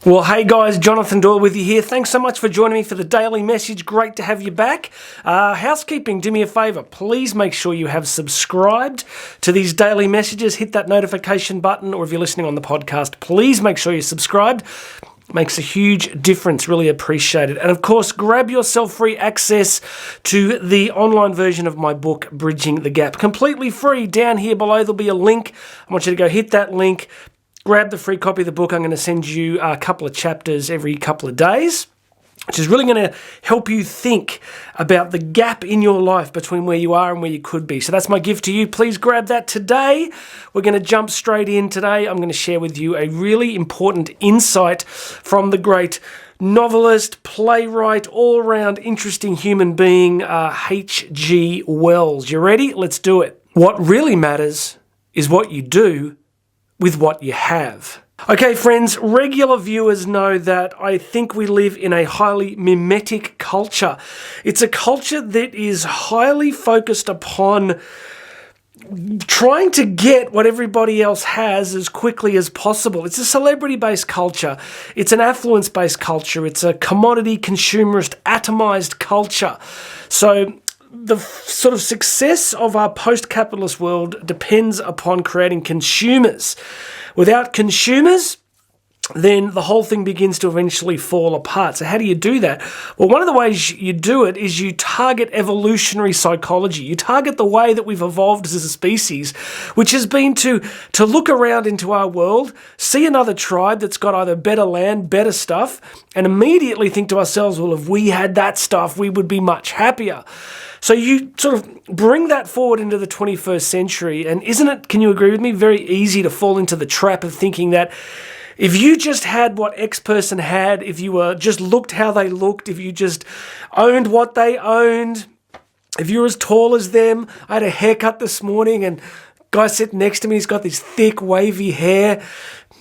Well, hey guys, Jonathan Doyle with you here. Thanks so much for joining me for the daily message. Great to have you back. Housekeeping, do me a favor. Please make sure you have subscribed to these daily messages. Hit that notification button, or if you're listening on the podcast, please make sure you're subscribed. Makes a huge difference. Really appreciate it. And of course, grab yourself free access to the online version of my book, Bridging the Gap. Completely free. Down here below, there'll be a link. I want you to go hit that link. Grab the free copy of the book. I'm going to send you a couple of chapters every couple of days, which is really going to help you think about the gap in your life between where you are and where you could be. So that's my gift to you. Please grab that today. We're going to jump straight in today. I'm going to share with you a really important insight from the great novelist, playwright, all-round interesting human being, H.G. Wells. You ready? Let's do it. What really matters is what you do with what you have. Okay, friends, regular viewers know that I think we live in a highly mimetic culture. It's a culture that is highly focused upon trying to get what everybody else has as quickly as possible. It's a celebrity-based culture. It's an affluence-based culture. It's a commodity, consumerist, atomized culture. So the sort of success of our post-capitalist world depends upon creating consumers. Without consumers, then the whole thing begins to eventually fall apart. So how do you do that? Well, one of the ways you do it is you target evolutionary psychology. You target the way that we've evolved as a species, which has been to look around into our world, see another tribe that's got either better land, better stuff, and immediately think to ourselves, well, if we had that stuff, we would be much happier. So you sort of bring that forward into the 21st century, and isn't it, can you agree with me, very easy to fall into the trap of thinking that if you just had what X person had, if you were just looked how they looked, if you just owned what they owned, if you were as tall as them. I had a haircut this morning, and guy sitting next to me, he's got this thick, wavy hair.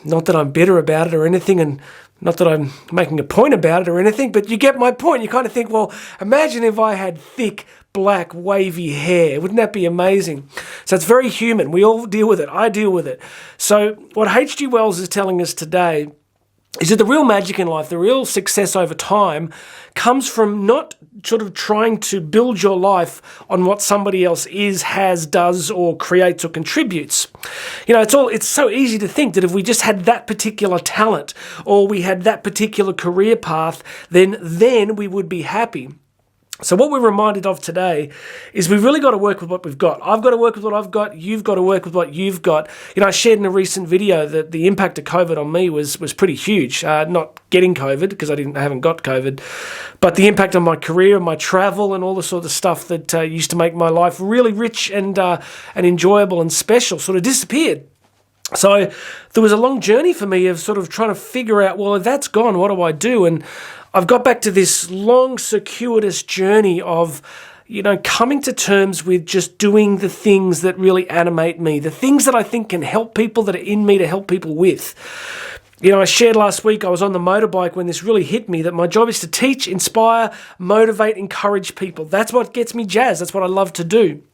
Not that I'm bitter about it or anything, and not that I'm making a point about it or anything, but you get my point. You kind of think, well, imagine if I had thick, black, wavy hair. Wouldn't that be amazing? So it's very human. We all deal with it. I deal with it. So what H.G. Wells is telling us today is that the real magic in life, the real success over time, comes from not sort of trying to build your life on what somebody else is, has, does, or creates or contributes. You know, it's so easy to think that if we just had that particular talent or we had that particular career path, then we would be happy. So what we're reminded of today is we've really got to work with what we've got. I've got to work with what I've got. You've got to work with what you've got. You know, I shared in a recent video that the impact of COVID on me was pretty huge. Not getting COVID, because I haven't got COVID, but the impact on my career and my travel and all the sort of stuff that used to make my life really rich and enjoyable and special sort of disappeared. So there was a long journey for me of sort of trying to figure out, well, if that's gone, what do I do? And I've got back to this long, circuitous journey of, you know, coming to terms with just doing the things that really animate me, the things that I think can help people, that are in me to help people with. You know, I shared last week, I was on the motorbike when this really hit me, that my job is to teach, inspire, motivate, encourage people. That's what gets me jazzed. That's what I love to do.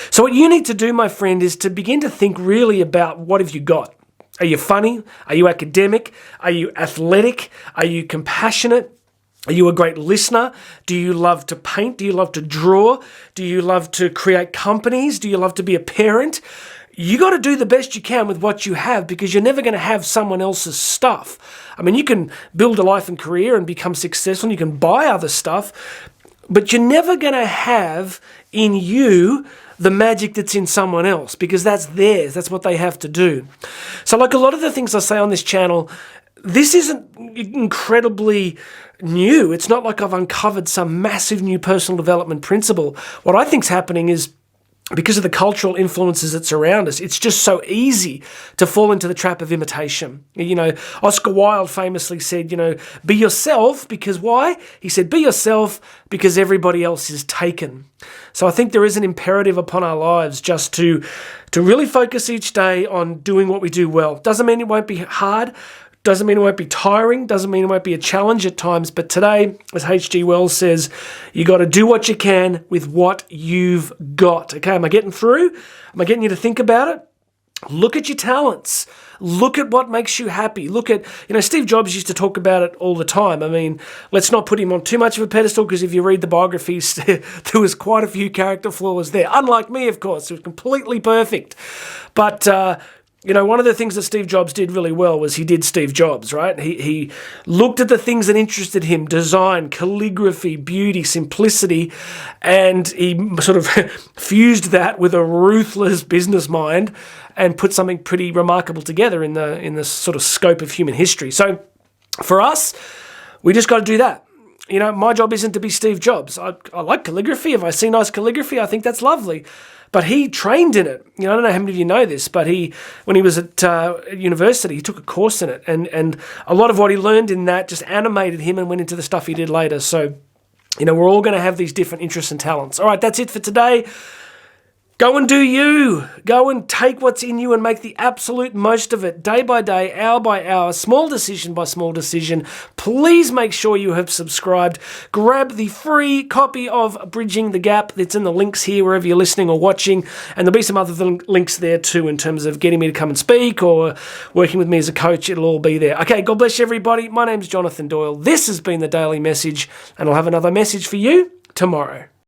So what you need to do, my friend, is to begin to think really about what have you got. Are you funny? Are you academic? Are you athletic? Are you compassionate? Are you a great listener? Do you love to paint? Do you love to draw? Do you love to create companies? Do you love to be a parent? You got to do the best you can with what you have, because you're never going to have someone else's stuff. I mean, you can build a life and career and become successful, and you can buy other stuff, but you're never going to have in you the magic that's in someone else, because that's theirs. That's what they have to do. So like a lot of the things I say on this channel, this isn't incredibly new. It's not like I've uncovered some massive new personal development principle. What I think's happening is, because of the cultural influences that surround us, it's just so easy to fall into the trap of imitation. You know, Oscar Wilde famously said, you know, be yourself, because why? He said, be yourself because everybody else is taken. So I think there is an imperative upon our lives just to really focus each day on doing what we do well. Doesn't mean it won't be hard. Doesn't mean it won't be tiring, doesn't mean it won't be a challenge at times, but today, as H.G. Wells says, you got to do what you can with what you've got. Okay, am I getting through? Am I getting you to think about it? Look at your talents. Look at what makes you happy. Look at, Steve Jobs used to talk about it all the time. I mean, let's not put him on too much of a pedestal, because if you read the biographies, there was quite a few character flaws there. Unlike me, of course, who was completely perfect. But, one of the things that Steve Jobs did really well was he did Steve Jobs, right? He looked at the things that interested him: design, calligraphy, beauty, simplicity, and he sort of fused that with a ruthless business mind and put something pretty remarkable together in the sort of scope of human history. So for us, we just got to do that. My job isn't to be Steve Jobs. I like calligraphy. If I see nice calligraphy, I think that's lovely. But he trained in it. I don't know how many of you know this, but when he was at university, he took a course in it. And a lot of what he learned in that just animated him and went into the stuff he did later. So, we're all going to have these different interests and talents. All right, that's it for today. Go and do you. Go and take what's in you and make the absolute most of it, day by day, hour by hour, small decision by small decision. Please make sure you have subscribed. Grab the free copy of Bridging the Gap. It's in the links here wherever you're listening or watching. And there'll be some other links there too in terms of getting me to come and speak or working with me as a coach. It'll all be there. Okay, God bless you, everybody. My name's Jonathan Doyle. This has been The Daily Message, and I'll have another message for you tomorrow.